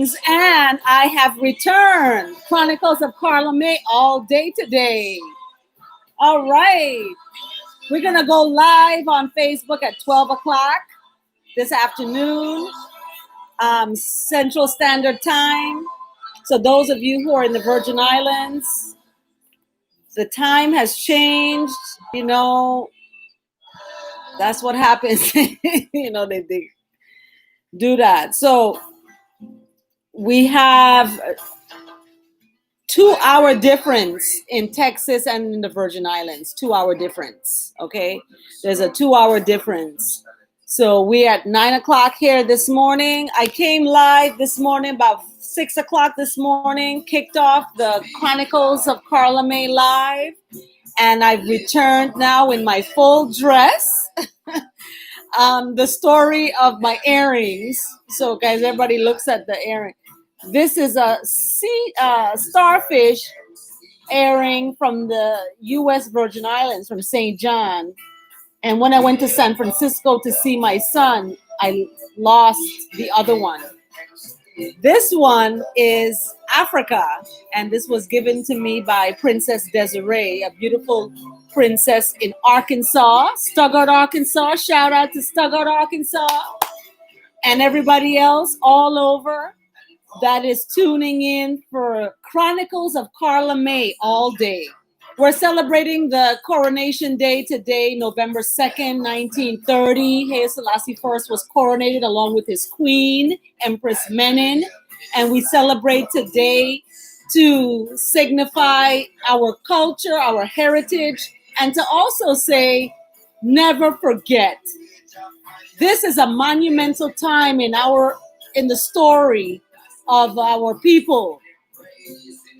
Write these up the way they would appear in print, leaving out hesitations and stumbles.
Greetings, and I have returned. Chronicles of Carla Mae all day today. All right. We're going to go live on Facebook at 12 o'clock this afternoon, Central Standard Time. So those of you who are in the Virgin Islands, the time has changed. You know, that's what happens. They do that. So we have 2-hour difference in Texas and in the Virgin Islands. 2-hour difference. Okay, there's a 2-hour difference. So we're at 9 o'clock here this morning. I came live this morning about 6 o'clock this morning, kicked off the Chronicles of Carla Mae live, and I've returned now in my full dress. The story of my earrings. So guys, everybody looks at the earring. This is a starfish earring from the U.S. Virgin Islands, from St. John. And when I went to San Francisco to see my son, I lost the other one. This one is Africa, and this was given to me by Princess Desiree, a beautiful princess in Arkansas, Stuttgart, Arkansas. Shout out to Stuttgart, Arkansas, and everybody else all over that is tuning in for Chronicles of Carla Mae all day. We're celebrating the coronation day today, November 2nd, 1930. Haile Selassie I was coronated along with his queen, Empress Menen. And we celebrate today to signify our culture, our heritage, and to also say, never forget. This is a monumental time in the story of our people.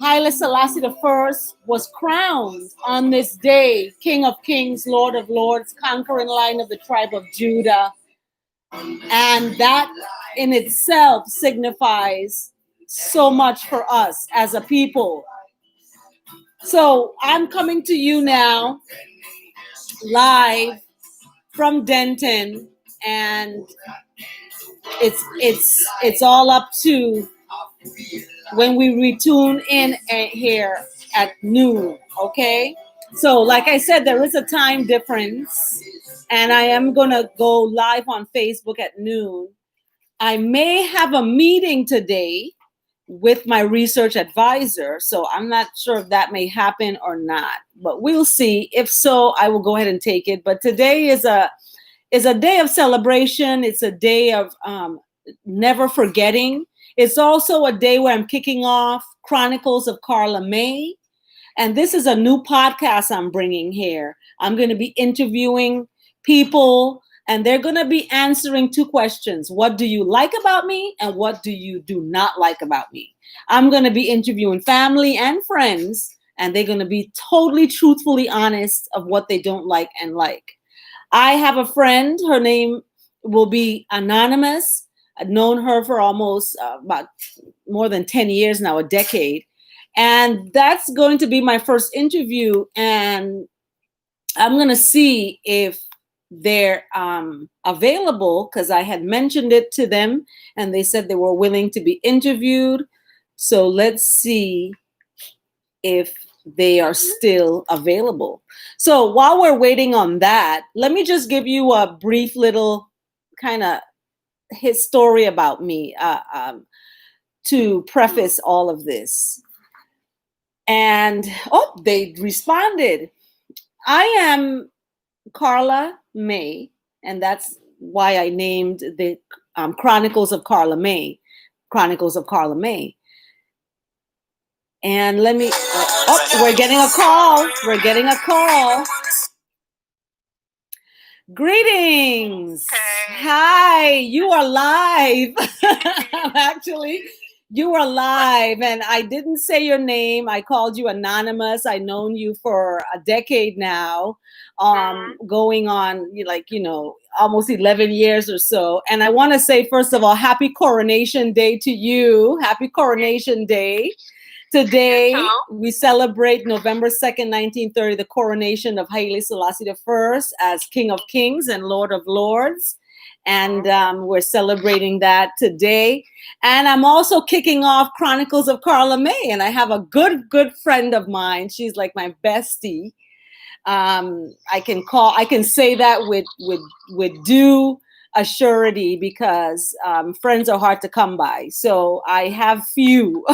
Haile Selassie I was crowned on this day, King of Kings, Lord of Lords, conquering Lion of the tribe of Judah. And that in itself signifies so much for us as a people. So I'm coming to you now live from Denton, and it's all up to when we retune in here at noon, okay? So like I said, there is a time difference, and I am going to go live on Facebook at noon. I may have a meeting today with my research advisor, so I'm not sure if that may happen or not, but we'll see. If so, I will go ahead and take it. But today is a day of celebration. It's a day of never forgetting. It's also a day where I'm kicking off Chronicles of Carla Mae. And this is a new podcast I'm bringing here. I'm going to be interviewing people, and they're going to be answering 2 questions. What do you like about me? And what do you do not like about me? I'm going to be interviewing family and friends, and they're going to be totally truthfully honest of what they don't like and like. I have a friend. Her name will be anonymous. I've known her for almost about more than 10 years now, a decade. And that's going to be my first interview. And I'm going to see if they're available, because I had mentioned it to them and they said they were willing to be interviewed. So let's see if they are still available. So while we're waiting on that, let me just give you a brief little kind of his story about me to preface all of this. And they responded. I am Carla Mae, and that's why I named the Chronicles of Carla Mae, Chronicles of Carla Mae. And let me, we're getting a call. We're getting a call. Greetings. Hi, you are live. Actually, you are live, and I didn't say your name. I called you anonymous. I've known you for a decade now, going on almost 11 years or so. And I want to say, first of all, happy Coronation Day to you. Happy Coronation Day. Today, we celebrate November 2nd, 1930, the coronation of Haile Selassie I as King of Kings and Lord of Lords. And we're celebrating that today. And I'm also kicking off Chronicles of Carla Mae. And I have a good friend of mine. She's like my bestie. I can say that with due assurity, because friends are hard to come by. So I have few.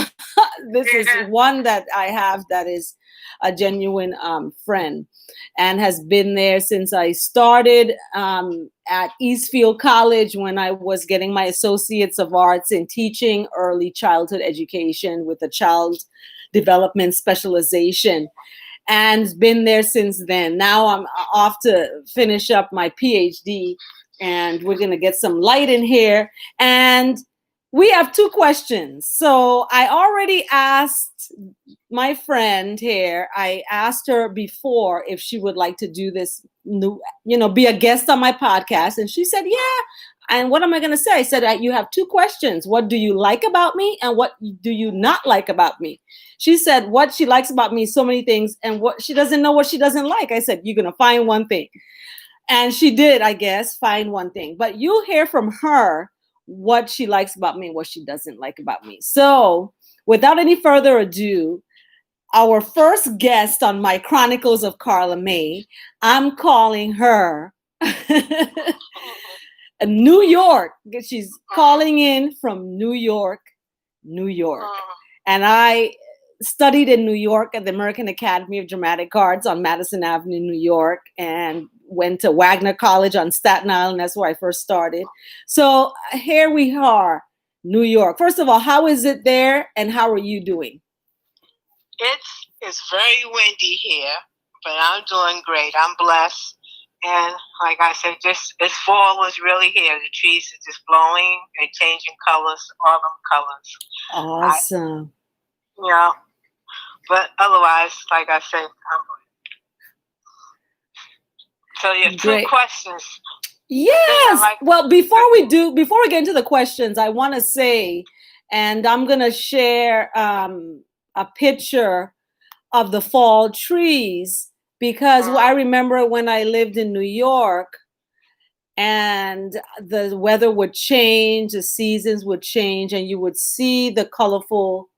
This is one that I have that is a genuine friend, and has been there since I started at Eastfield College when I was getting my Associates of Arts in teaching early childhood education with a child development specialization, and been there since then. Now I'm off to finish up my PhD, and we're going to get some light in here. And we have 2 questions. So I already asked my friend here, I asked her before if she would like to do this new, be a guest on my podcast. And she said, yeah. And what am I going to say? I said, you have 2 questions. What do you like about me? And what do you not like about me? She said what she likes about me, so many things, and what she doesn't know, what she doesn't like. I said, you're going to find one thing. And she did, I guess, find one thing. But you'll hear from her what she likes about me and what she doesn't like about me. So without any further ado, our first guest on my Chronicles of Carla Mae, I'm calling her New York. She's calling in from New York, New York. And I studied in New York at the American Academy of Dramatic Arts on Madison Avenue, New York, and went to Wagner College on Staten Island. That's where I first started. So here we are, New York. First of all, how is it there, and how are you doing? It's very windy here, but I'm doing great. I'm blessed. And like I said, this fall is really here. The trees are just blowing and changing colors, autumn colors. Awesome. But otherwise, like I said, so you have 2 questions. Yes. Well, before we get into the questions, I want to say, and I'm going to share a picture of the fall trees, because I remember when I lived in New York, and the weather would change, the seasons would change, and you would see the colorful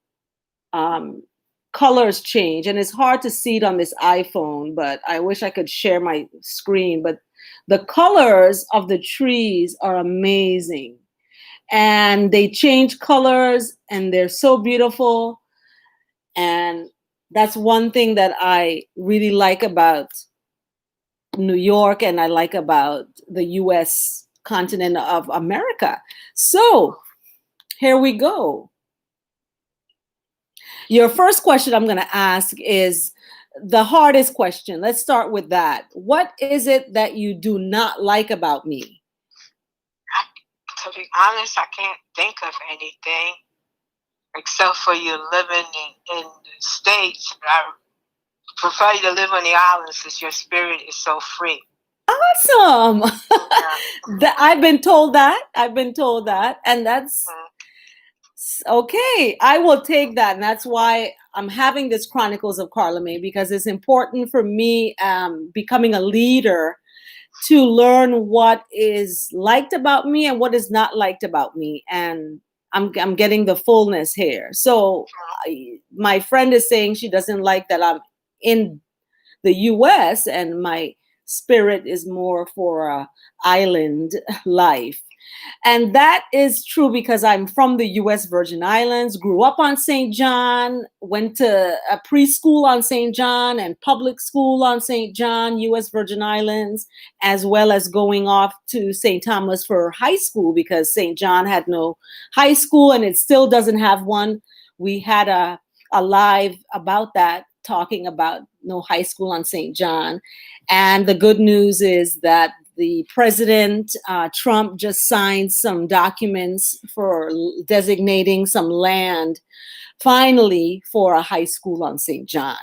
colors change. And it's hard to see it on this iPhone, but I wish I could share my screen. But the colors of the trees are amazing, and they change colors, and they're so beautiful. And that's one thing that I really like about New York, and I like about the US continent of America. So here we go. Your first question I'm going to ask is the hardest question. Let's start with that. What is it that you do not like about me? To be honest, I can't think of anything except for you living in the States. I prefer you to live on the islands since your spirit is so free. Awesome. I've been told that. And that's okay. I will take that. And that's why I'm having this Chronicles of Carla Mae, because it's important for me becoming a leader to learn what is liked about me and what is not liked about me. And I'm getting the fullness here. So my friend is saying she doesn't like that I'm in the US and my spirit is more for island life. And that is true because I'm from the US Virgin Islands, grew up on St. John, went to a preschool on St. John and public school on St. John, US Virgin Islands, as well as going off to St. Thomas for high school because St. John had no high school and it still doesn't have one. We had a live about that, talking about no high school on St. John. And the good news is that the president, Trump, just signed some documents for designating some land, finally, for a high school on St. John.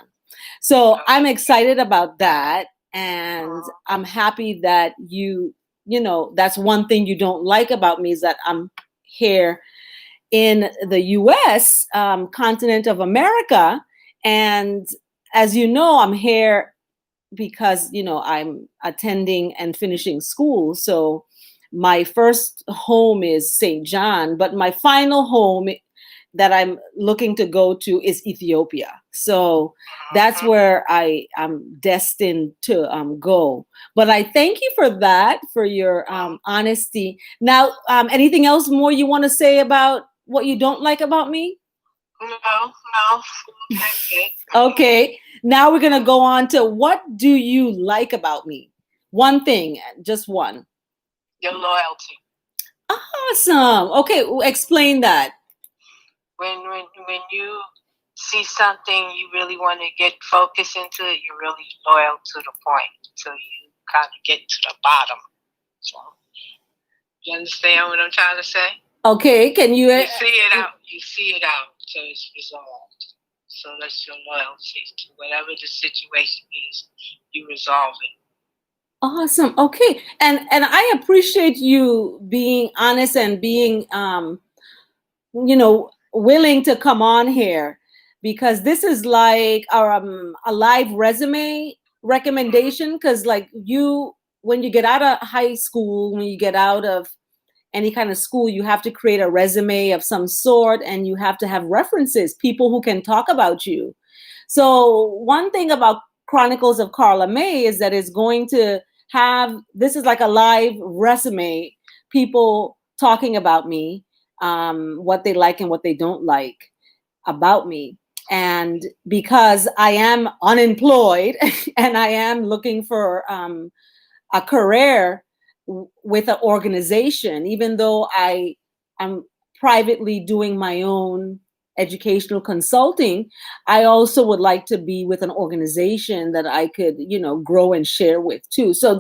So I'm excited about that. And I'm happy that you know, that's one thing you don't like about me is that I'm here in the US, continent of America. And as you know, I'm here because, you know, I'm attending and finishing school. So my first home is St. John, but my final home that I'm looking to go to is Ethiopia. So that's where I am destined to go. But I thank you for that, for your honesty. Now, anything else more you want to say about what you don't like about me? No, that's it. Okay. Now we're going to go on to what do you like about me? One thing, just one. Your loyalty. Awesome. Okay, explain that. When you see something you really want to get focused into it, you're really loyal to the point until you kind of get to the bottom. So, you understand what I'm trying to say? Okay, can you? You see it out. You see it out till it's resolved. So that's your loyalty to whatever the situation is. You resolve it. Awesome. Okay, and I appreciate you being honest and being willing to come on here, because this is like a live resume recommendation. Because like when you get out of high school, when you get out of any kind of school, you have to create a resume of some sort, and you have to have references, people who can talk about you. So one thing about Chronicles of Carla Mae is that it's going to have, this is like a live resume, people talking about me, what they like and what they don't like about me. And because I am unemployed and I am looking for a career with an organization, even though am privately doing my own educational consulting, I also would like to be with an organization that I could, grow and share with too. So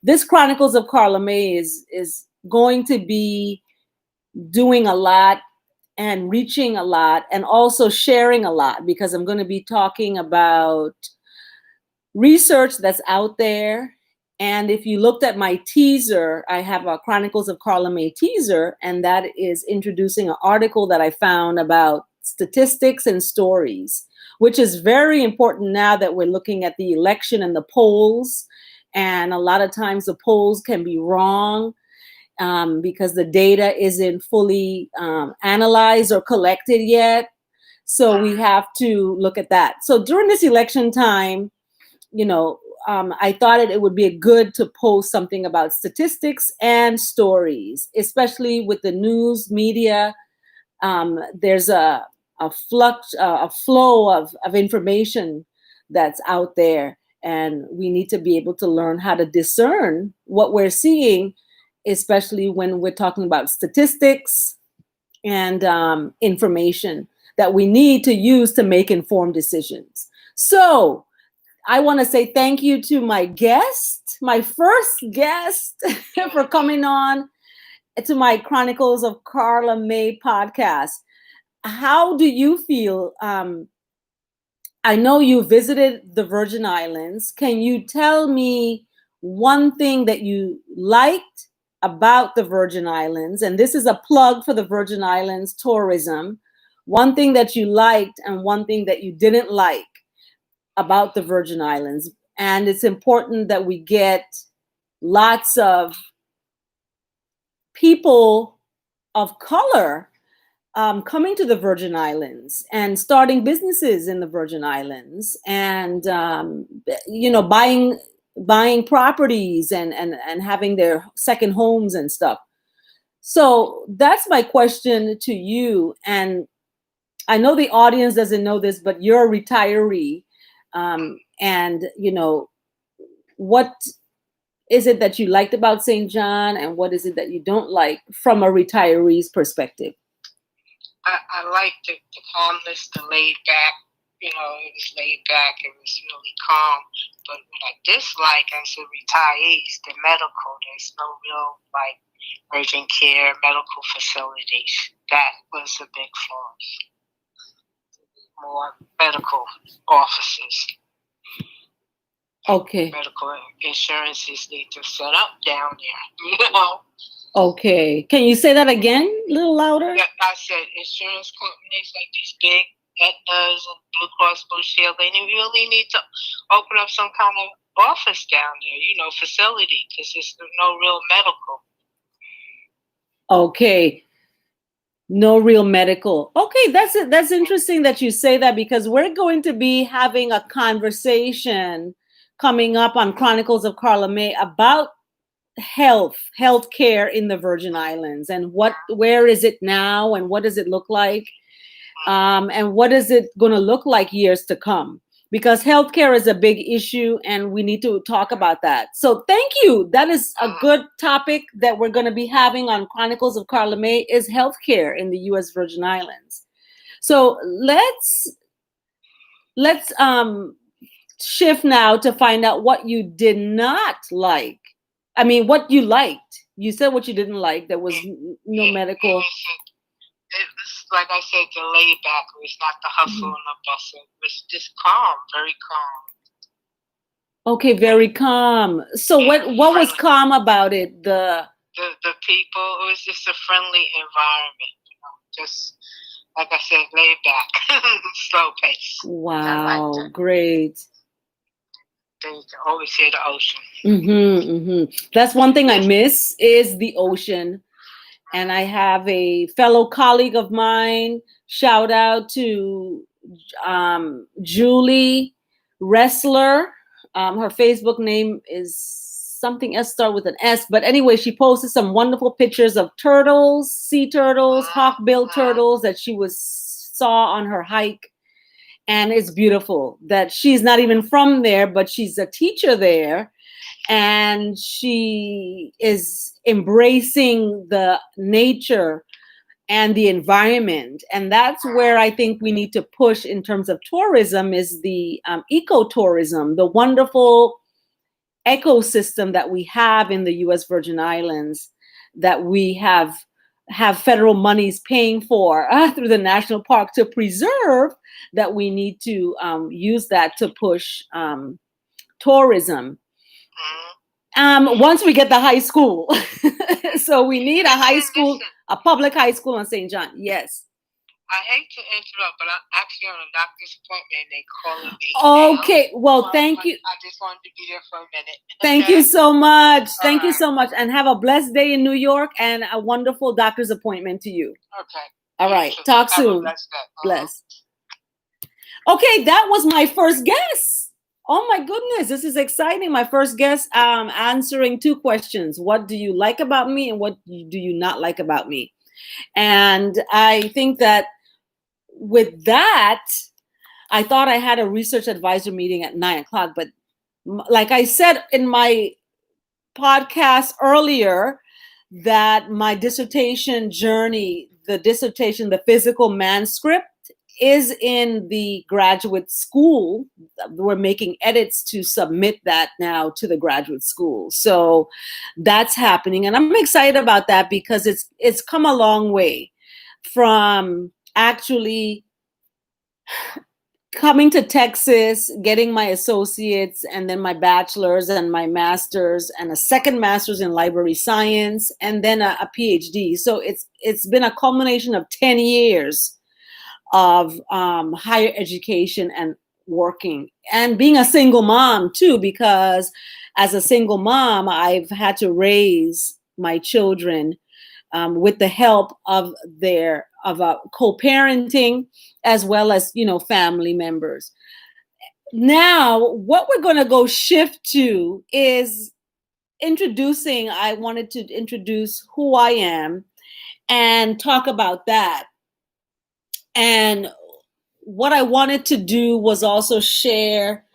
this Chronicles of Carla Mae is going to be doing a lot and reaching a lot and also sharing a lot, because I'm going to be talking about research that's out there. And if you looked at my teaser, I have a Chronicles of Carla Mae teaser, and that is introducing an article that I found about statistics and stories, which is very important now that we're looking at the election and the polls. And a lot of times the polls can be wrong because the data isn't fully analyzed or collected yet. So we have to look at that. So during this election time, I thought it would be good to post something about statistics and stories, especially with the news media. There's a flow of information that's out there, and we need to be able to learn how to discern what we're seeing, especially when we're talking about statistics and information that we need to use to make informed decisions. So I want to say thank you to my guest, my first guest, for coming on to my Chronicles of Carla Mae podcast. How do you feel? I know you visited the Virgin Islands. Can you tell me one thing that you liked about the Virgin Islands? And this is a plug for the Virgin Islands tourism. One thing that you liked and one thing that you didn't like about the Virgin Islands. And it's important that we get lots of people of color coming to the Virgin Islands and starting businesses in the Virgin Islands, and buying properties and having their second homes and stuff. So that's my question to you. And I know the audience doesn't know this, but you're a retiree. And what is it that you liked about St. John, and what is it that you don't like from a retiree's perspective? I like the calmness, the laid back. It was laid back. It was really calm. But what I dislike as a retirees, the medical. There's no real urgent care medical facilities. That was a big flaw. More medical offices. Okay. Medical insurances need to set up down there, Okay. Can you say that again a little louder? Yeah, I said insurance companies like these big Aetnas and Blue Cross Blue Shield, they really need to open up some kind of office down there, facility, because there's no real medical. Okay. No real medical. Okay, that's interesting that you say that, because we're going to be having a conversation coming up on Chronicles of Carla Mae about healthcare in the Virgin Islands, and where is it now, and what does it look like, and what is it going to look like years to come, because healthcare is a big issue and we need to talk about that. So thank you. That is a good topic that we're going to be having on Chronicles of Carla Mae, is healthcare in the U.S. Virgin Islands. So let's shift now to find out what you did not like. I mean, what you liked. You said what you didn't like. There was no medical. It was, like I said, the laid back. It was not the hustle and the bustle. It was just calm, very calm. Okay, very calm. So what was calm about it? The people. It was just a friendly environment. Just like I said, laid back, slow pace. Wow, great. Then you can always hear the ocean. That's one thing I miss, is the ocean. And I have a fellow colleague of mine, shout out to Julie Wrestler. Her Facebook name is something else, start with an S. But anyway, she posted some wonderful pictures of turtles, sea turtles, hawk-billed turtles that she saw on her hike. And it's beautiful that she's not even from there, but she's a teacher there. And she is embracing the nature and the environment. And that's where I think we need to push in terms of tourism, is the ecotourism, the wonderful ecosystem that we have in the U.S. Virgin Islands, that we have federal monies paying for through the national park to preserve, that we need to use that to push tourism. Once we get the high school. So we need a high school, a public high school on St. John. Yes. I hate to interrupt, but I'm actually on a doctor's appointment and they're calling me. Okay. Well, thank you. I just wanted to be there for a minute. Thank you so much. Thank you so much. And have a blessed day in New York, and a wonderful doctor's appointment to you. Okay. All right. Talk soon. Bless. Okay. That was my first guess. Oh my goodness, this is exciting. My first guest answering two questions. What do you like about me, and what do you not like about me? And I think that with that, I thought I had a research advisor meeting at 9:00, but like I said in my podcast earlier, that my dissertation journey, the physical manuscript, is in the graduate school. We're making edits to submit that now to the graduate school. So that's happening. And I'm excited about that, because it's come a long way from actually coming to Texas, getting my associates, and then my bachelor's and my master's, and a second master's in library science, and then a PhD. So it's been a culmination of 10 years of higher education and working, and being a single mom too, because as a single mom, I've had to raise my children with the help of co-parenting, as well as, family members. Now, what we're going to go shift to is I wanted to introduce who I am and talk about that. And what I wanted to do was also share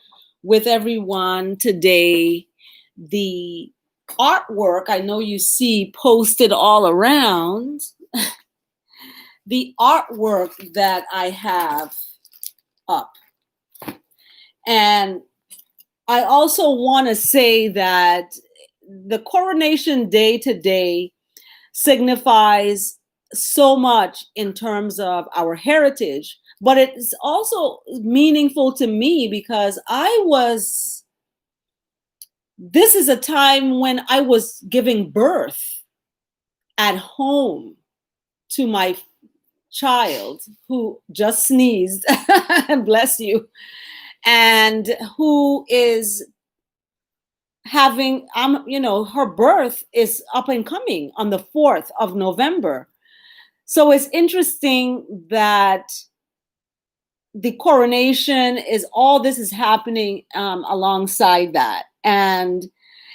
with everyone today the artwork I know you see posted all around, the artwork that I have up. And I also want to say that the Coronation Day today signifies so much in terms of our heritage, but it's also meaningful to me because this is a time when I was giving birth at home to my child who just sneezed, bless you, and who is having, her birth is up and coming on the 4th of November. So it's interesting that the coronation is, all this is happening alongside that. And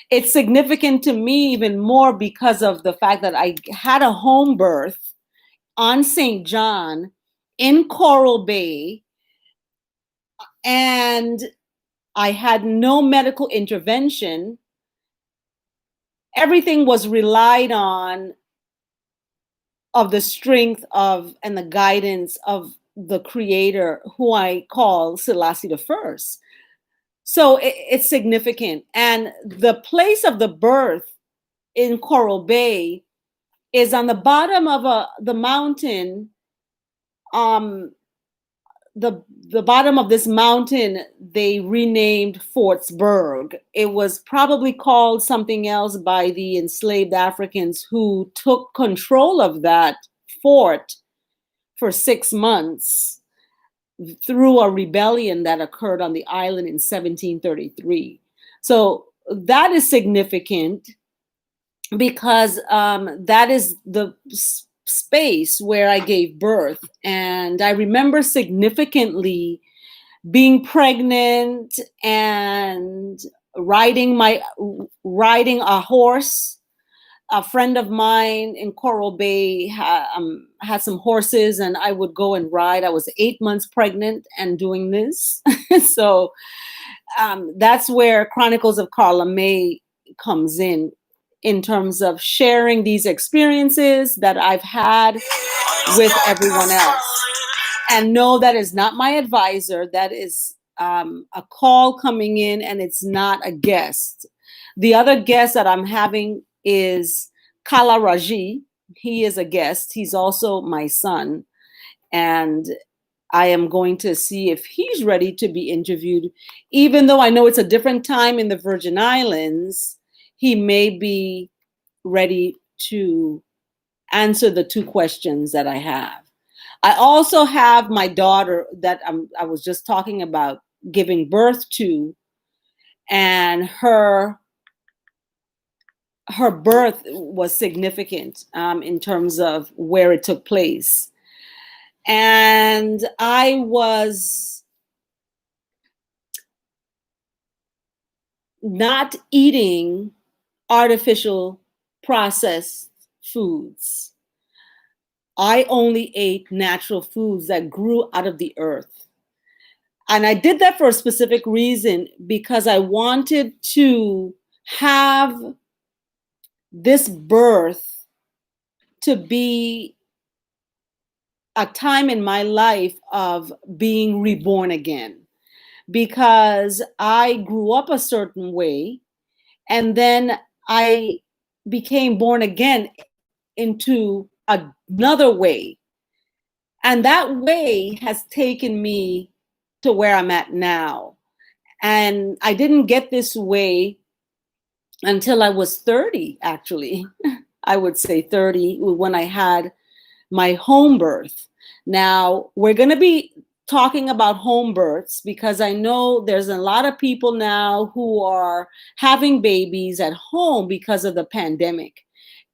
it's significant to me even more because of the fact that I had a home birth on St. John in Coral Bay, and I had no medical intervention. Everything was relied on of the strength of and the guidance of the creator, who I call Selassie the First. So it's significant. And the place of the birth in Coral Bay is on the bottom of the mountain. The bottom of this mountain they renamed Fortsburg. It was probably called something else by the enslaved Africans who took control of that fort for 6 months through a rebellion that occurred on the island in 1733. So that is significant because that is the space where I gave birth. And I remember significantly being pregnant and riding a horse. A friend of mine in Coral Bay had some horses, and I would go and ride. I was 8 months pregnant and doing this. So that's where Chronicles of Carla Mae comes in terms of sharing these experiences that I've had with everyone else. And no, that is not my advisor. That is a call coming in, and it's not a guest. The other guest that I'm having is Kala Raji. He is a guest. He's also my son. And I am going to see if he's ready to be interviewed. Even though I know it's a different time in the Virgin Islands, he may be ready to answer the 2 questions that I have. I also have my daughter that I was just talking about giving birth to, and her birth was significant in terms of where it took place. And I was not eating artificial processed foods. I only ate natural foods that grew out of the earth. And I did that for a specific reason, because I wanted to have this birth to be a time in my life of being reborn again, because I grew up a certain way and then I became born again into another way. And that way has taken me to where I'm at now. And I didn't get this way until I was 30, actually. I would say 30, when I had my home birth. Now, we're going to be talking about home births because I know there's a lot of people now who are having babies at home because of the pandemic.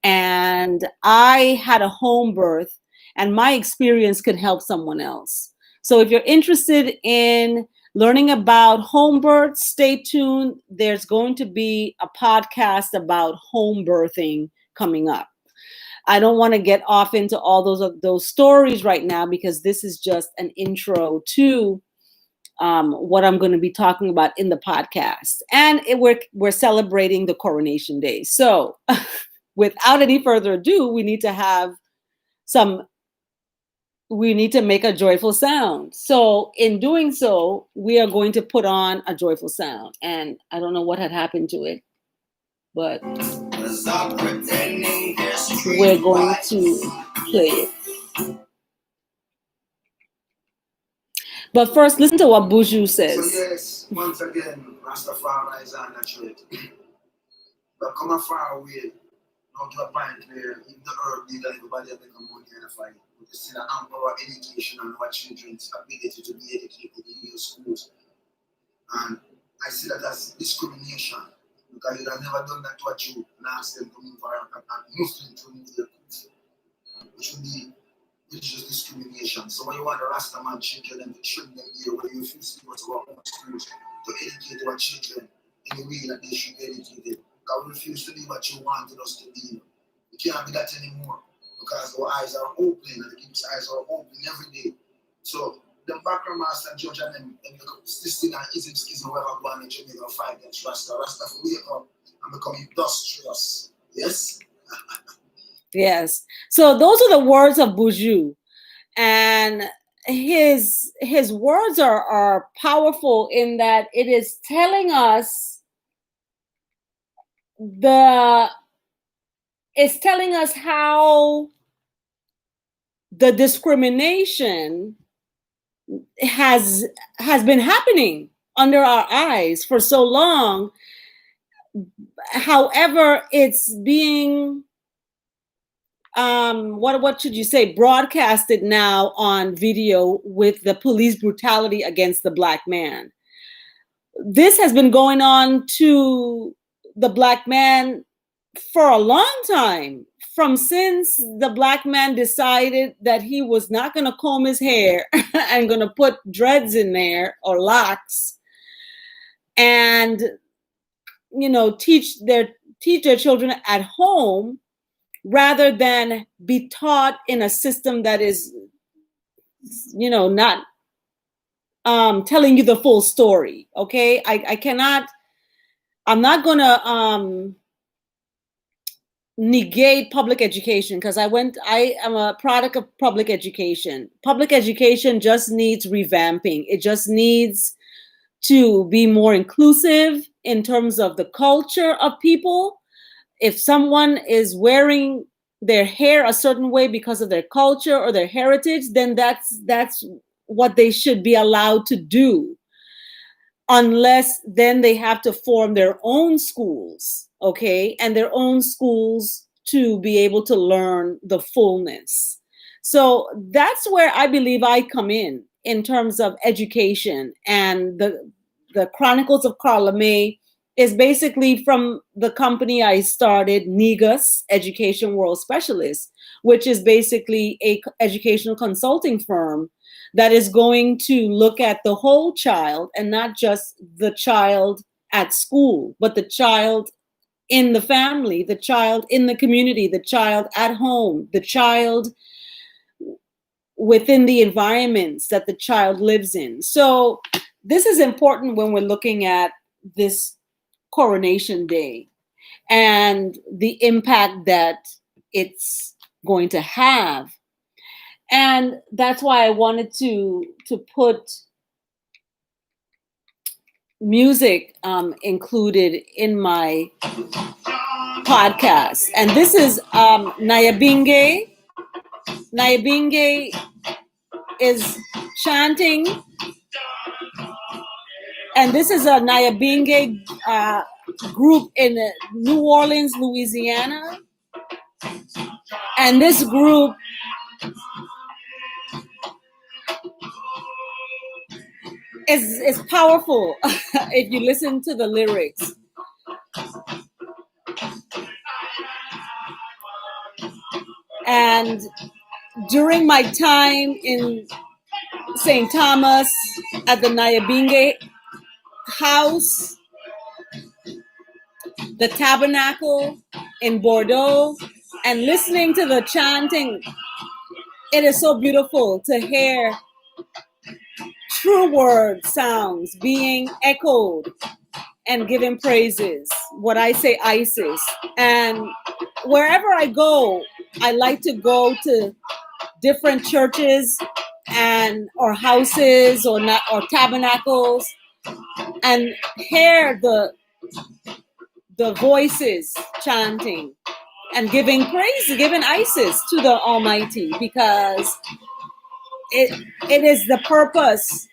And I had a home birth, and my experience could help someone else. So if you're interested in learning about home births, stay tuned. There's going to be a podcast about home birthing coming up. I don't want to get off into all those stories right now, because this is just an intro to what I'm going to be talking about in the podcast. And we're celebrating the Coronation Day. So without any further ado, we need to make a joyful sound. So in doing so, we are going to put on a joyful sound. And I don't know what had happened to it, but we're going to play it. But first, listen to what Buju says. So yes, once again, Rastafari is on that trade. But come far away, not to a point where if the earth did everybody have become money and a fight. We just see the empower education and our children's ability to be educated in your schools. And I see that as discrimination. Because you have never done that to a Jew and ask them to move around and Muslim to move their goods. Which would be religious discrimination. So when you want the Rastaman children and to train them here, where you refuse to go to our own schools to educate our children in the way that they should be educated. Because we refuse to be what you wanted us to be. We can't be that anymore. Because our eyes are opening and the people's eyes are opening every day. So the background master and judge and them assisting and ism whoever go on in Jamaica fight against Rasta. Rasta for wake up and become industrious. Yes? Yes. So those are the words of Buju. And his words are powerful in that it is telling us how the discrimination has been happening under our eyes for so long. However, it's being what should you say, broadcasted now on video with the police brutality against the Black man. This has been going on to the Black man for a long time, from since the Black man decided that he was not going to comb his hair and going to put dreads in there or locks and, you know, teach their children at home, rather than be taught in a system that is, you know, not telling you the full story. Okay, I'm not gonna negate public education, because I am a product of public education. Public education just needs revamping. It just needs to be more inclusive in terms of the culture of people. If someone is wearing their hair a certain way because of their culture or their heritage, then that's what they should be allowed to do. Unless then they have to form their own schools, okay? And their own schools to be able to learn the fullness. So that's where I believe I come in terms of education. And the Chronicles of Carla Mae is basically from the company I started, Negus Education World Specialist, which is basically a educational consulting firm that is going to look at the whole child, and not just the child at school, but the child in the family, the child in the community, the child at home, the child within the environments that the child lives in. So this is important when we're looking at this Coronation Day and the impact that it's going to have. And that's why I wanted to put music included in my podcast. And this is Nyabinge. Nyabinge is chanting. And this is a Nyabinge group in New Orleans, Louisiana. And this group is powerful if you listen to the lyrics. And during my time in St. Thomas at the Nyabinge house, the tabernacle in Bordeaux, and listening to the chanting, it is so beautiful to hear true word sounds being echoed and given praises. What I say, ISIS. And wherever I go, I like to go to different churches or houses or tabernacles and hear the voices chanting and giving praise, giving ISIS to the Almighty, because it is the purpose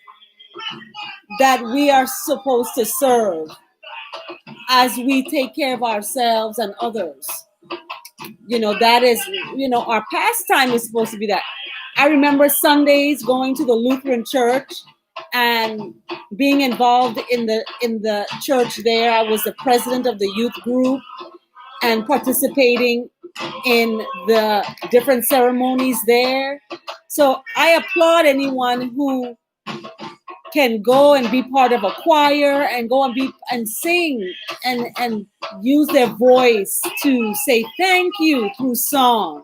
that we are supposed to serve as we take care of ourselves and others. You know, that is, you know, our pastime is supposed to be that. I remember Sundays going to the Lutheran church and being involved in the church there. I was the president of the youth group and participating in the different ceremonies there. So I applaud anyone who can go and be part of a choir and go and sing and use their voice to say thank you through song.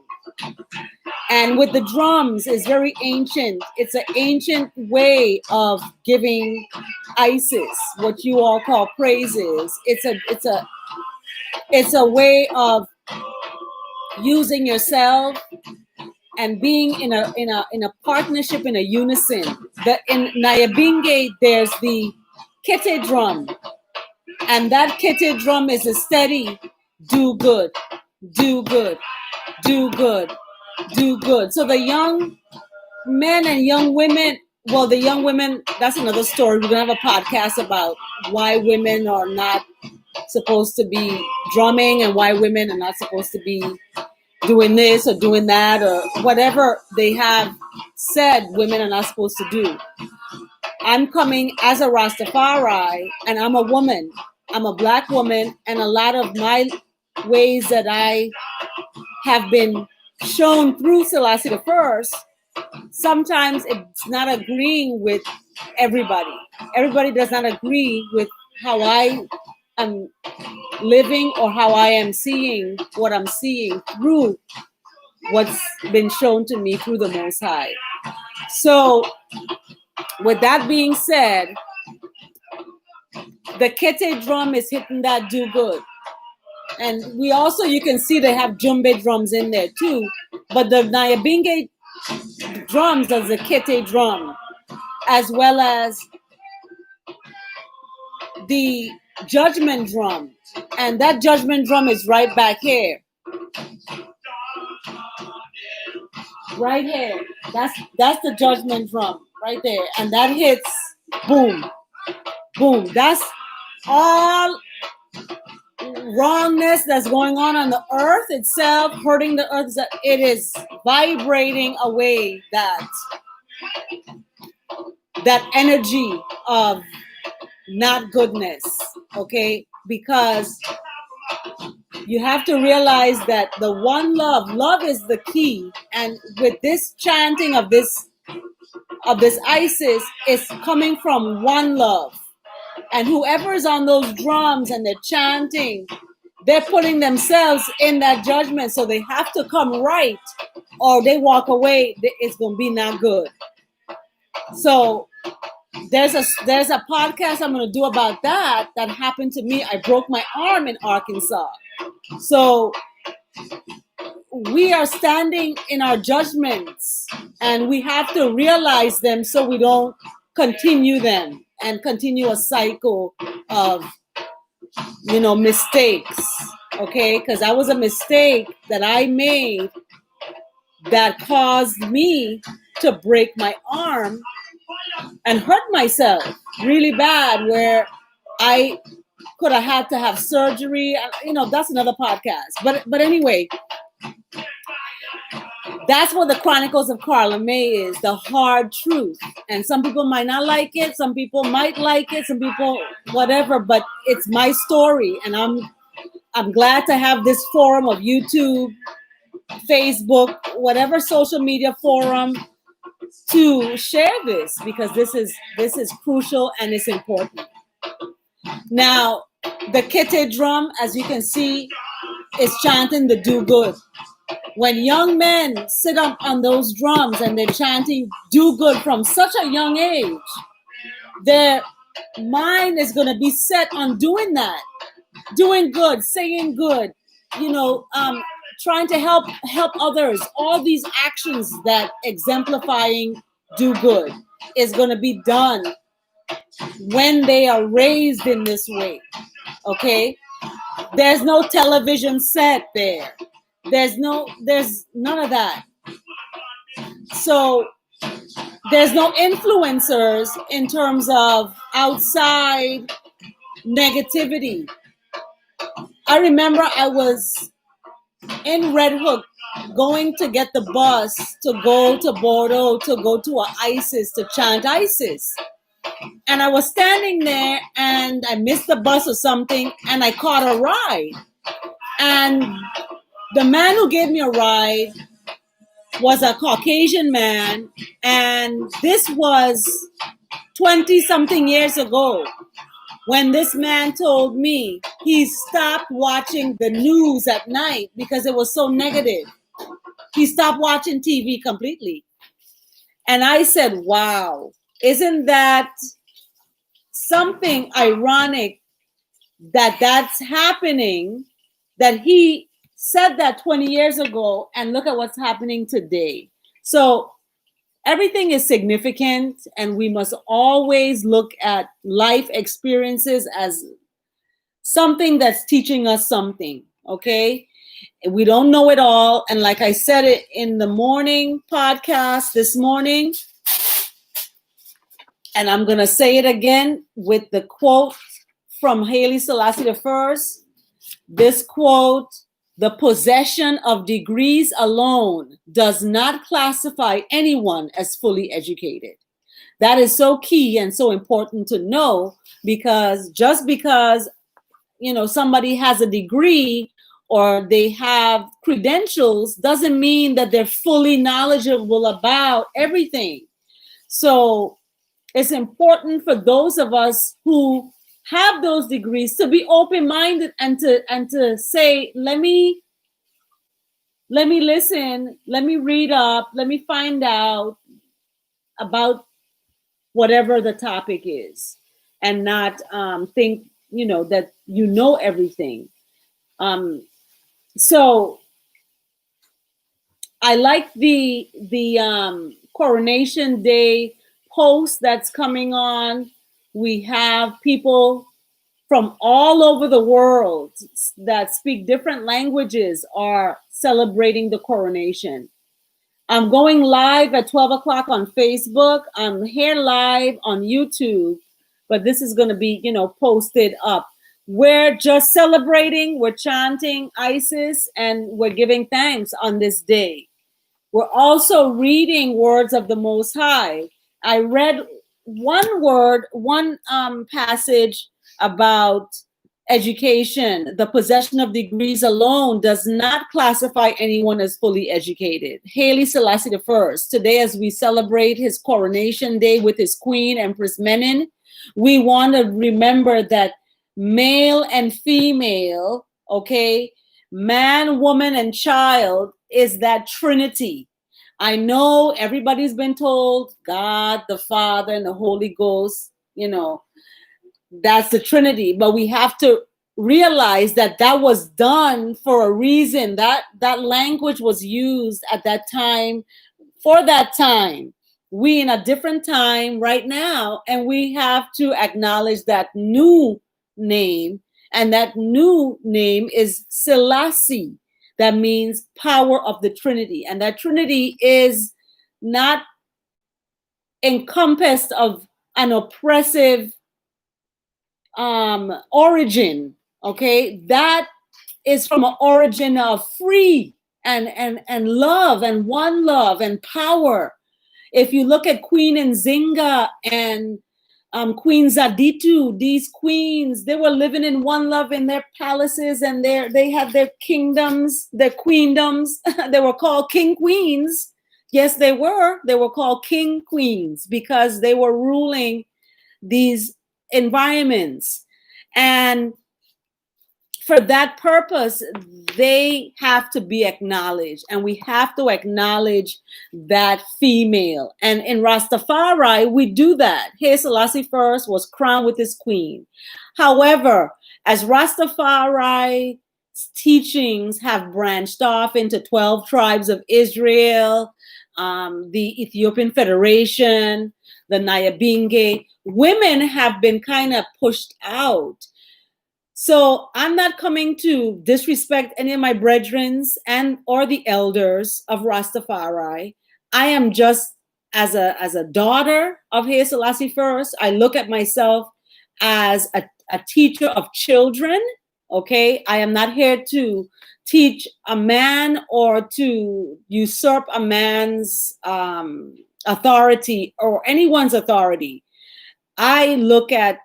And with the drums is very ancient. It's an ancient way of giving Isis what you all call praises. It's a way of using yourself and being in a partnership, in a unison. In Nyabinge, there's the kete drum, and that kete drum is a steady do good, do good, do good, do good. So the young men and young women, well, the young women, that's another story. We're gonna have a podcast about why women are not supposed to be drumming and why women are not supposed to be doing this or doing that or whatever they have said women are not supposed to do. I'm coming as a Rastafari, and I'm a woman. I'm a Black woman, and a lot of my ways that I have been shown through Selassie I, sometimes it's not agreeing with everybody. Everybody does not agree with how I am living or how I am seeing what I'm seeing through what's been shown to me through the Most High. So with that being said, the kete drum is hitting that do good. And we also, you can see they have djembe drums in there too. But the Nyabinge drums is the kete drum, as well as the judgment drum. And that judgment drum is right back here. Right here. That's the judgment drum right there. And that hits boom. Boom. That's all wrongness that's going on the earth itself, hurting the earth. It is vibrating away that energy of not goodness. Okay? Because you have to realize that the one love is the key. And with this chanting of this Isis is coming from one love. And whoever is on those drums and they're chanting, they're putting themselves in that judgment. So they have to come right or they walk away. It's going to be not good. So there's a podcast I'm going to do about that happened to me. I broke my arm in Arkansas. So we are standing in our judgments and we have to realize them so we don't continue them and continue a cycle of, mistakes. Okay? Because that was a mistake that I made that caused me to break my arm and hurt myself really bad, where I could have had to have surgery. That's another podcast. But anyway, that's what the Chronicles of Carla Mae is, the hard truth. And some people might not like it. Some people might like it. Some people, whatever. But it's my story. And I'm glad to have this forum of YouTube, Facebook, whatever social media forum to share this, because this is crucial and it's important. Now, the kete drum, as you can see, is chanting the do good. When young men sit up on those drums and they're chanting do good from such a young age, their mind is going to be set on doing that, doing good, saying good, trying to help others. All these actions that exemplifying do good is going to be done when they are raised in this way. Okay? There's no television set there. There's none of that. So there's no influencers in terms of outside negativity. I remember I was in Red Hook going to get the bus to go to Bordeaux to go to a ISIS to chant ISIS. And I was standing there and I missed the bus or something and I caught a ride. And the man who gave me a ride was a Caucasian man. And this was 20 something years ago when this man told me he stopped watching the news at night because it was so negative. He stopped watching TV completely. And I said, wow, isn't that something ironic that that's happening, that he said that 20 years ago, and look at what's happening today. So everything is significant, and we must always look at life experiences as something that's teaching us something, okay? We don't know it all. And like I said it in the morning podcast this morning, and I'm going to say it again with the quote from Haile Selassie I. This quote, the possession of degrees alone does not classify anyone as fully educated. That is so key and so important to know, because just because, you know, somebody has a degree or they have credentials doesn't mean that they're fully knowledgeable about everything. So it's important for those of us who have those degrees to be open-minded and to say, let me listen, let me read up, let me find out about whatever the topic is, and not think, you know, that you know everything. So I like the Coronation Day post that's coming on. We have people from all over the world that speak different languages are celebrating the coronation. I'm going live at 12 o'clock on Facebook. I'm here live on YouTube, but this is going to be, you know, posted up. We're just celebrating, we're chanting Isis, and we're giving thanks on this day. We're also reading words of the Most High. I read one passage about education. The possession of degrees alone does not classify anyone as fully educated. Haile Selassie I. Today, as we celebrate his coronation day with his queen, Empress Menen, we want to remember that male and female, okay, man, woman, and child is that Trinity. I know everybody's been told God, the Father, and the Holy Ghost, you know, that's the Trinity, but we have to realize that that was done for a reason. That language was used at that time for that time. We in a different time right now, and we have to acknowledge that new name, and that new name is Selassie. That means power of the Trinity, and that Trinity is not encompassed of an oppressive origin, okay? That is from an origin of free and love and one love and power. If you look at Queen Nzinga and Queen Zaditu, these queens, they were living in one love in their palaces, and they had their kingdoms, their queendoms. They were called king queens. Yes, they were. They were called king queens because they were ruling these environments. And for that purpose, they have to be acknowledged, and we have to acknowledge that female. And in Rastafari, we do that. Haile Selassie I was crowned with his queen. However, as Rastafari's teachings have branched off into 12 tribes of Israel, the Ethiopian Federation, the Nyabinge, women have been kind of pushed out. So I'm not coming to disrespect any of my brethren and or the elders of Rastafari. I am just as a daughter of Haile Selassie I. I look at myself as a teacher of children. Okay, I am not here to teach a man or to usurp a man's authority or anyone's authority. I look at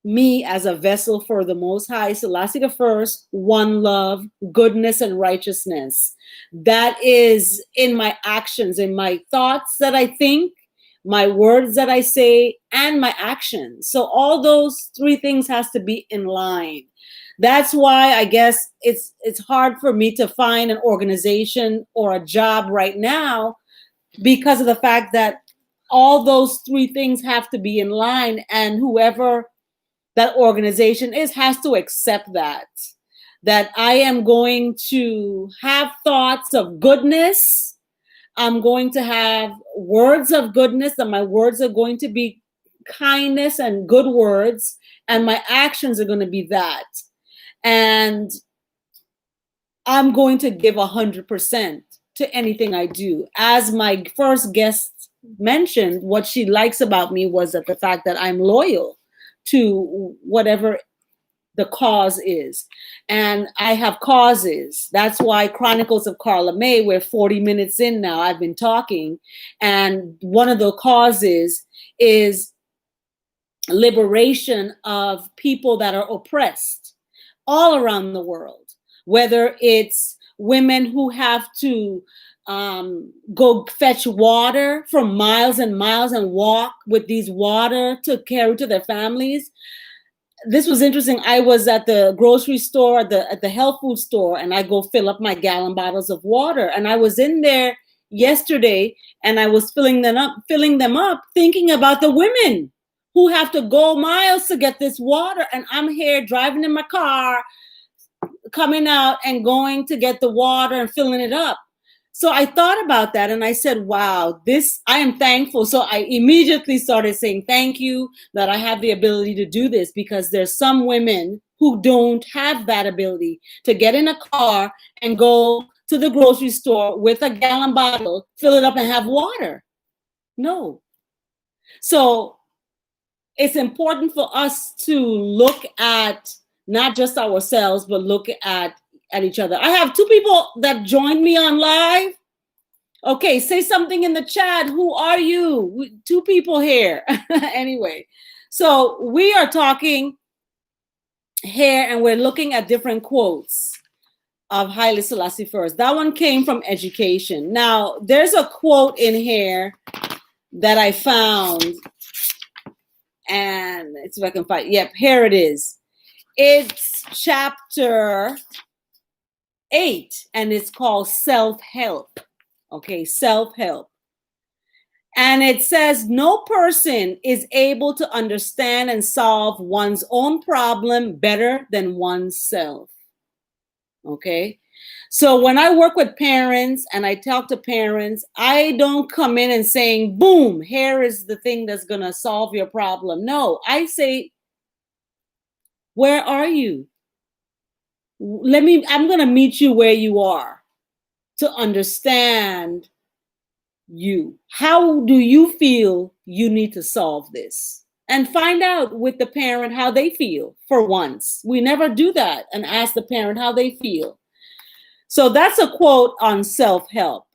me as a vessel for the Most High, Selassie the First, one love, goodness, and righteousness. That is in my actions, in my thoughts that I think, my words that I say, and my actions. So all those three things has to be in line. That's why I guess it's hard for me to find an organization or a job right now, because of the fact that all those three things have to be in line, and whoever that organization is has to accept that I am going to have thoughts of goodness. I'm going to have words of goodness, and my words are going to be kindness and good words, and my actions are going to be that. And I'm going to give 100% to anything I do. As my first guest mentioned, what she likes about me was that the fact that I'm loyal to whatever the cause is. And I have causes. That's why Chronicles of Carla Mae, we're 40 minutes in now, I've been talking. And one of the causes is liberation of people that are oppressed all around the world, whether it's women who have to go fetch water from miles and miles and walk with these water to carry to their families. This was interesting. I was at the grocery store, at the health food store, and I go fill up my gallon bottles of water. And I was in there yesterday, and I was filling them up, thinking about the women who have to go miles to get this water. And I'm here driving in my car, coming out and going to get the water and filling it up. So I thought about that, and I said, wow, I am thankful. So I immediately started saying thank you that I have the ability to do this, because there's some women who don't have that ability to get in a car and go to the grocery store with a gallon bottle, fill it up, and have water. No. So it's important for us to look at not just ourselves, but look at each other. I have two people that joined me on live. Okay, say something in the chat. Who are you? Two people here. Anyway, so we are talking here, and we're looking at different quotes of Haile Selassie First. That one came from education. Now, there's a quote in here that I found, and let's see if I can find. Yep, here it is. It's chapter 8, and it's called self-help. Okay, self-help. And it says, no person is able to understand and solve one's own problem better than oneself. Okay, so when I work with parents and I talk to parents, I don't come in and saying, boom, here is the thing that's going to solve your problem. No, I say, where are you? I'm going to meet you where you are to understand you. How do you feel you need to solve this? And find out with the parent how they feel for once. We never do that and ask the parent how they feel. So that's a quote on self-help.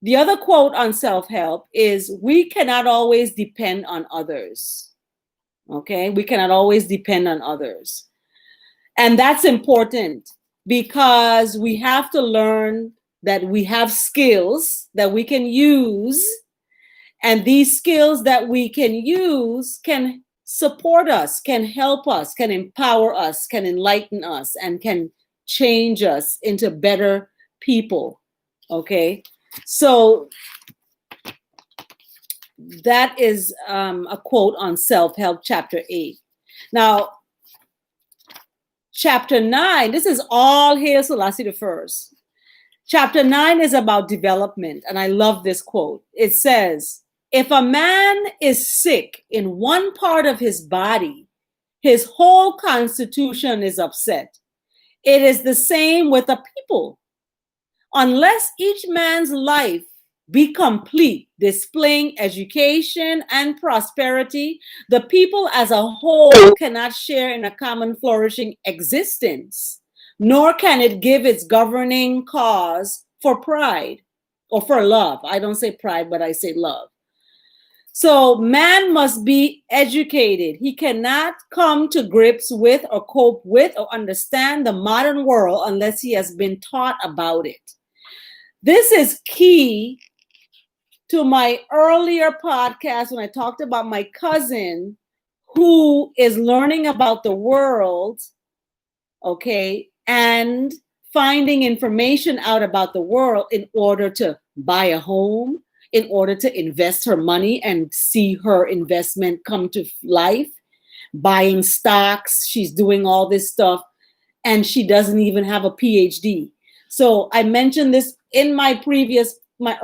The other quote on self-help is, we cannot always depend on others. Okay, we cannot always depend on others. And that's important, because we have to learn that we have skills that we can use, and these skills that we can use can support us, can help us, can empower us, can enlighten us, and can change us into better people. Okay, so that is a quote on self-help, chapter 8. Now, chapter 9, this is all Haile Selassie I. Chapter 9 is about development, and I love this quote. It says, if a man is sick in one part of his body, his whole constitution is upset. It is the same with a people. Unless each man's life be complete, displaying education and prosperity, the people as a whole cannot share in a common flourishing existence, nor can it give its governing cause for pride or for love. I don't say pride, but I say love. So man must be educated. He cannot come to grips with or cope with or understand the modern world unless he has been taught about it. This is key to my earlier podcast when I talked about my cousin who is learning about the world, okay, and finding information out about the world in order to buy a home, in order to invest her money and see her investment come to life, buying stocks. She's doing all this stuff and she doesn't even have a PhD. So I mentioned this in my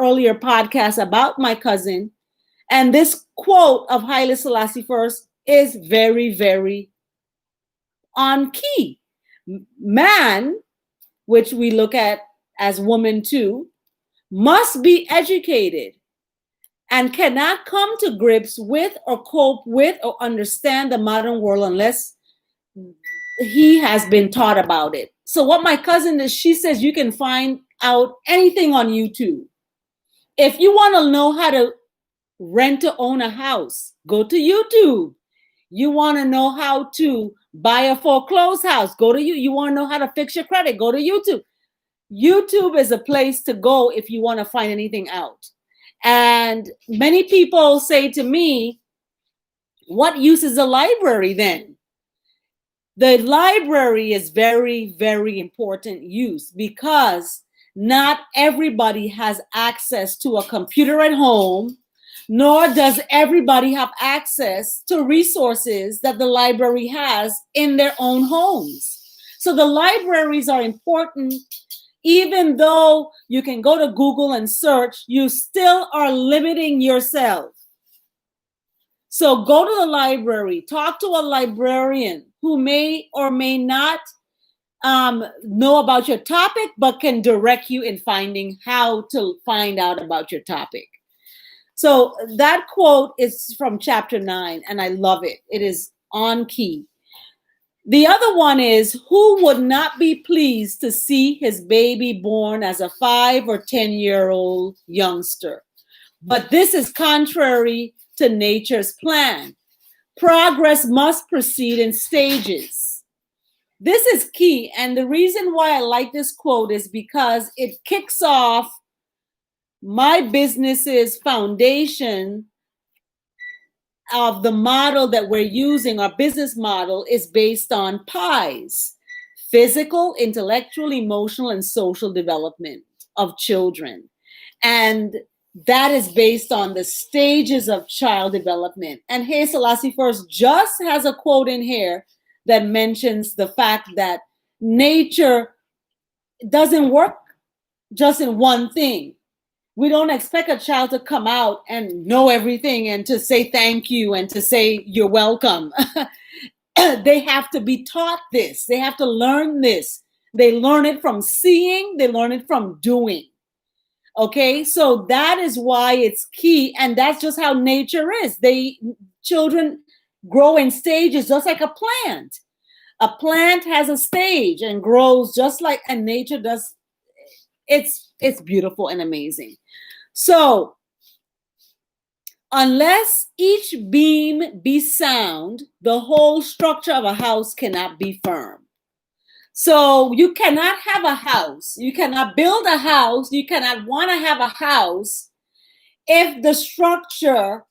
earlier podcast about my cousin. And this quote of Haile Selassie first is very, very on key. Man, which we look at as woman too, must be educated and cannot come to grips with or cope with or understand the modern world unless he has been taught about it. So what my cousin is, she says you can find out anything on YouTube. If you want to know how to rent to own a house, go to YouTube. You want to know how to buy a foreclosed house, go to YouTube. You want to know how to fix your credit, go to YouTube. YouTube is a place to go if you want to find anything out. And many people say to me, what use is a library then? The library is very, very important use because not everybody has access to a computer at home, nor does everybody have access to resources that the library has in their own homes. So the libraries are important. Even though you can go to Google and search, you still are limiting yourself. So go to the library, talk to a librarian who may or may not know about your topic, but can direct you in finding how to find out about your topic. So that quote is from chapter 9, and I love it. It is on key. The other one is, who would not be pleased to see his baby born as a 5 or 10-year-old youngster? But this is contrary to nature's plan. Progress must proceed in stages. This is key. And the reason why I like this quote is because it kicks off my business's foundation of the model that we're using. Our business model is based on PIES, physical, intellectual, emotional, and social development of children. And that is based on the stages of child development. And Haile Selassie First just has a quote in here that mentions the fact that nature doesn't work just in one thing. We don't expect a child to come out and know everything and to say thank you and to say you're welcome. They have to be taught this. They have to learn this. They learn it from seeing. They learn it from doing. Okay, so that is why it's key. And that's just how nature is. Children grow in stages just like a plant. A plant has a stage and grows just like, and nature does. It's beautiful and amazing. So unless each beam be sound, the whole structure of a house cannot be firm. So you cannot have a house. You cannot build a house. You cannot want to have a house if the structure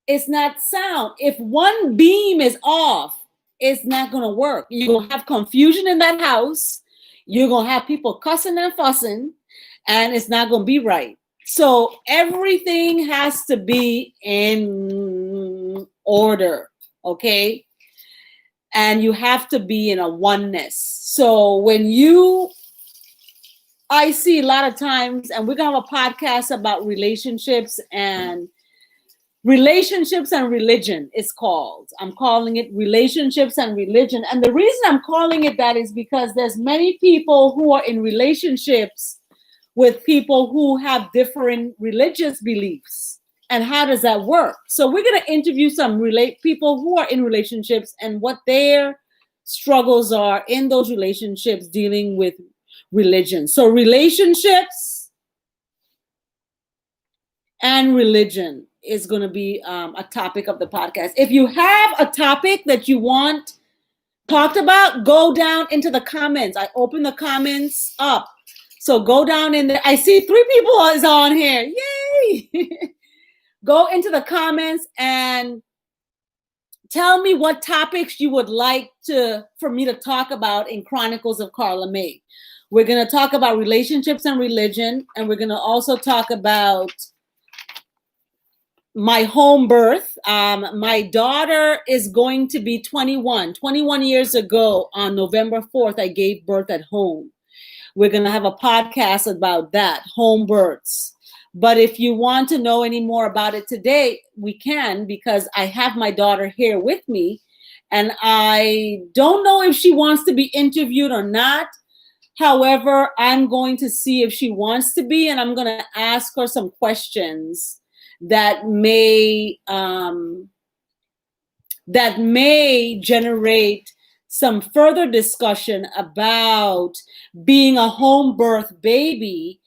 is not sound. If one beam is off, it's not going to work. You're going to have confusion in that house. You're going to have people cussing and fussing, and it's not going to be right. So everything has to be in order, okay? And you have to be in a oneness. So I see a lot of times, and we're going to have a podcast about relationships and religion is called. I'm calling it relationships and religion. And the reason I'm calling it that is because there's many people who are in relationships with people who have different religious beliefs. And how does that work? So we're going to interview some people who are in relationships and what their struggles are in those relationships dealing with religion. So relationships and religion is going to be a topic of the podcast. If you have a topic that you want talked about, go down into the comments. I open the comments up. So go down in there. I see 3 people is on here. Yay! Go into the comments and tell me what topics you would like for me to talk about in Chronicles of Carla Mae. We're going to talk about relationships and religion, and we're going to also talk about my home birth. My daughter is going to be 21. 21 years ago on November 4th, I gave birth at home. We're going to have a podcast about that, home births. But if you want to know any more about it today, we can, because I have my daughter here with me. And I don't know if she wants to be interviewed or not. However, I'm going to see if she wants to be, and I'm going to ask her some questions that may generate some further discussion about being a home birth baby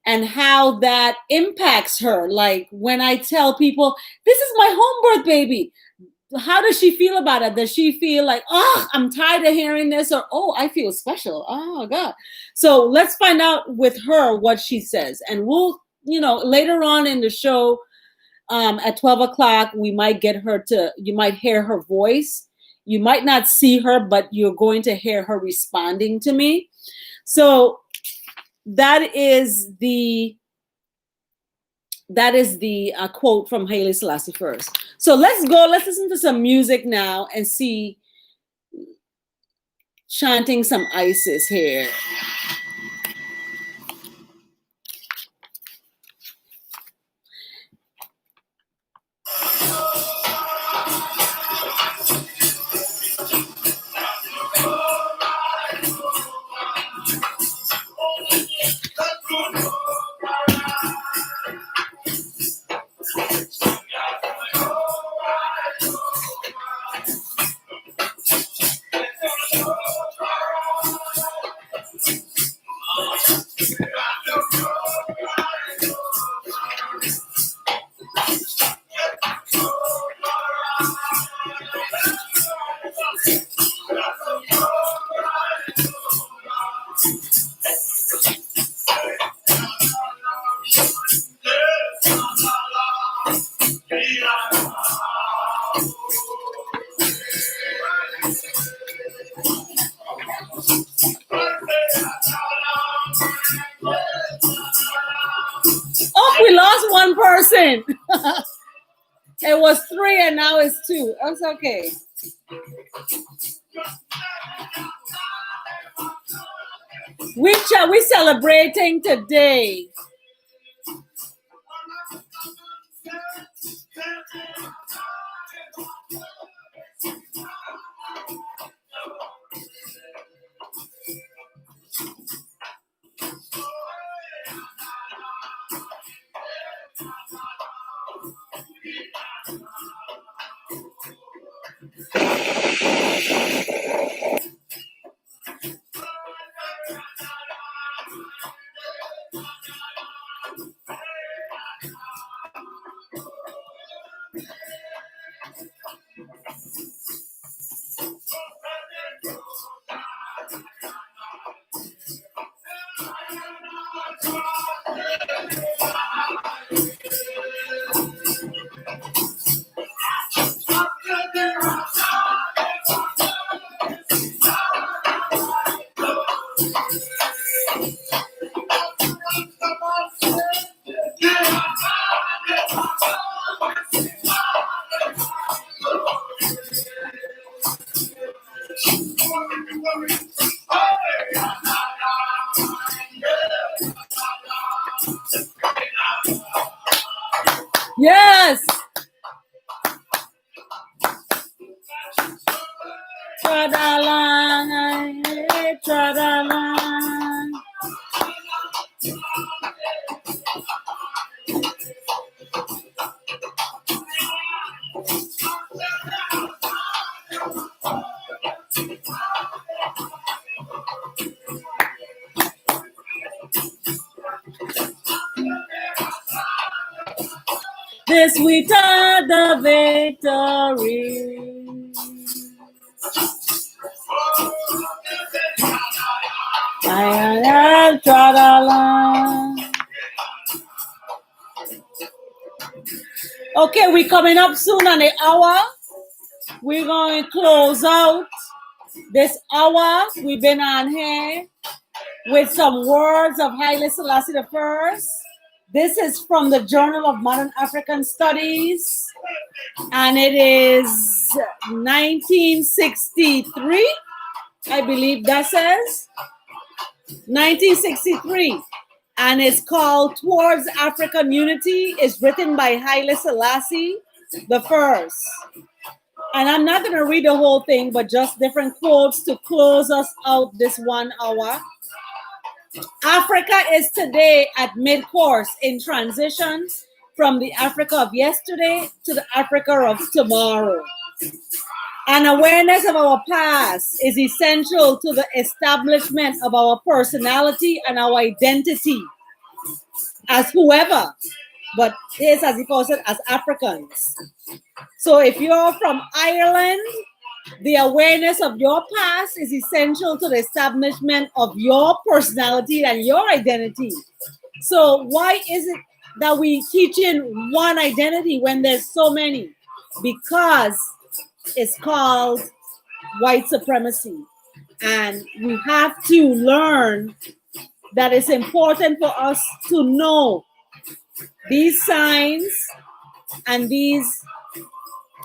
and how that impacts her. Like when I tell people, this is my home birth baby, how does she feel about it? Does she feel like, oh, I'm tired of hearing this, or, oh, I feel special? Oh, God. So let's find out with her what she says. And we'll, later on in the show, at 12 o'clock, we might get her you might hear her voice. You might not see her, but you're going to hear her responding to me. So that is the quote from Haile Selassie first. So let's listen to some music now and see chanting some Isis here. Oh, we lost one person. It was 3 and now it's 2. That's okay. We celebrating today. Yes. Tradalang, tradalang. This we taught the victory. I trod along. Okay, we're coming up soon on the hour. We're going to close out this hour. We've been on here with some words of Haile Selassie I. This is from the Journal of Modern African Studies, and it is 1963, I believe that says. 1963, and it's called Towards African Unity. It's written by Haile Selassie I. And I'm not going to read the whole thing, but just different quotes to close us out this 1 hour. Africa is today at mid-course in transition from the Africa of yesterday to the Africa of tomorrow. An awareness of our past is essential to the establishment of our personality and our identity as whoever, but here's as he calls it, as Africans. So if you're from Ireland, the awareness of your past is essential to the establishment of your personality and your identity. So why is it that we teach in one identity when there's so many? Because it's called white supremacy. And we have to learn that it's important for us to know these signs and these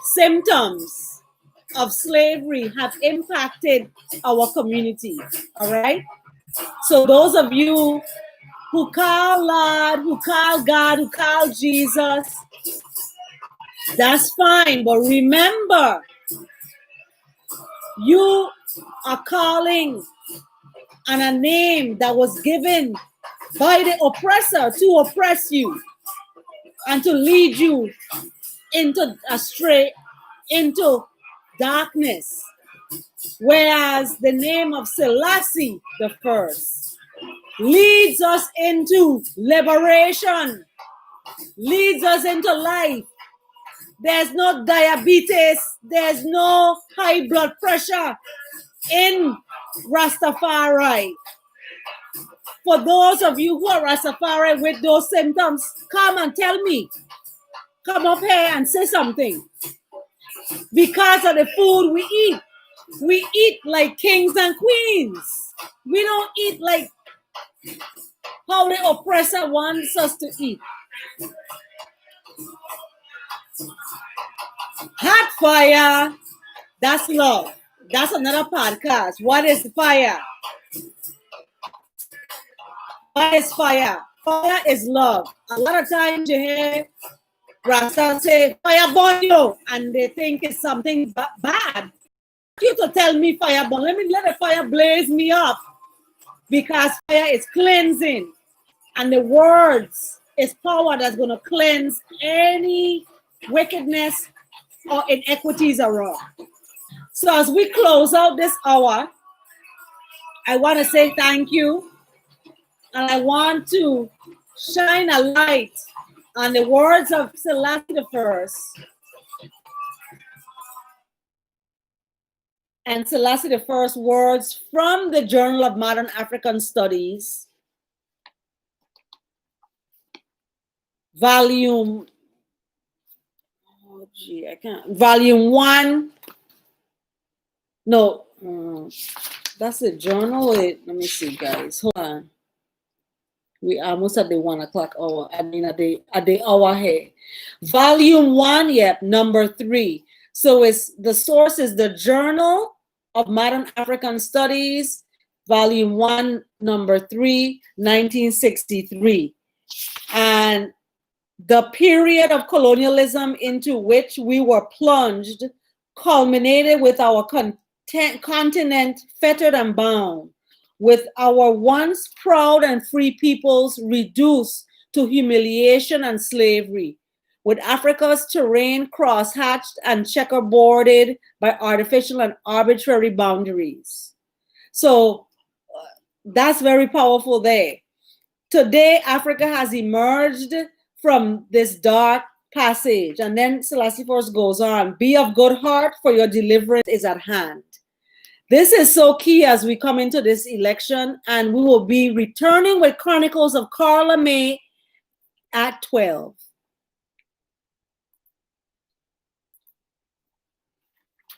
symptoms of slavery have impacted our community. All right. So those of you who call Lord, who call God, who call Jesus, that's fine. But remember, you are calling on a name that was given by the oppressor to oppress you and to lead you into astray, into darkness. Whereas the name of Selassie the First leads us into liberation, leads us into life. There's no diabetes, there's no high blood pressure in Rastafari. For those of you who are Rastafari with those symptoms, come and tell me. Come up here and say something. Because of the food we eat. We eat like kings and queens. We don't eat like how the oppressor wants us to eat. Hot fire, that's love. That's another podcast. What is fire? What is fire? Fire is love. A lot of times you hear Rasta say, fire burn you, and they think it's something bad. You to tell me fire burn. Let the fire blaze me up, because fire is cleansing, and the words is power that's going to cleanse any wickedness or inequities around. So as we close out this hour, I want to say thank you, and I want to shine a light on the words of Selassie I. And Selassie I's words from the Journal of Modern African Studies, volume 1. No, that's the journal. Wait, let me see, guys. Hold on. We almost at the 1 o'clock hour. I mean, at the hour here. Volume 1, yep, number 3. So it's the source is the Journal of Modern African Studies, volume 1, number 3, 1963. And the period of colonialism into which we were plunged culminated with our continent fettered and bound, with our once proud and free peoples reduced to humiliation and slavery, with Africa's terrain crosshatched and checkerboarded by artificial and arbitrary boundaries. So that's very powerful there. Today, Africa has emerged from this dark passage. And then Selassie first goes on, be of good heart, for your deliverance is at hand. This is so key as we come into this election, and we will be returning with Chronicles of Carla Mae at 12.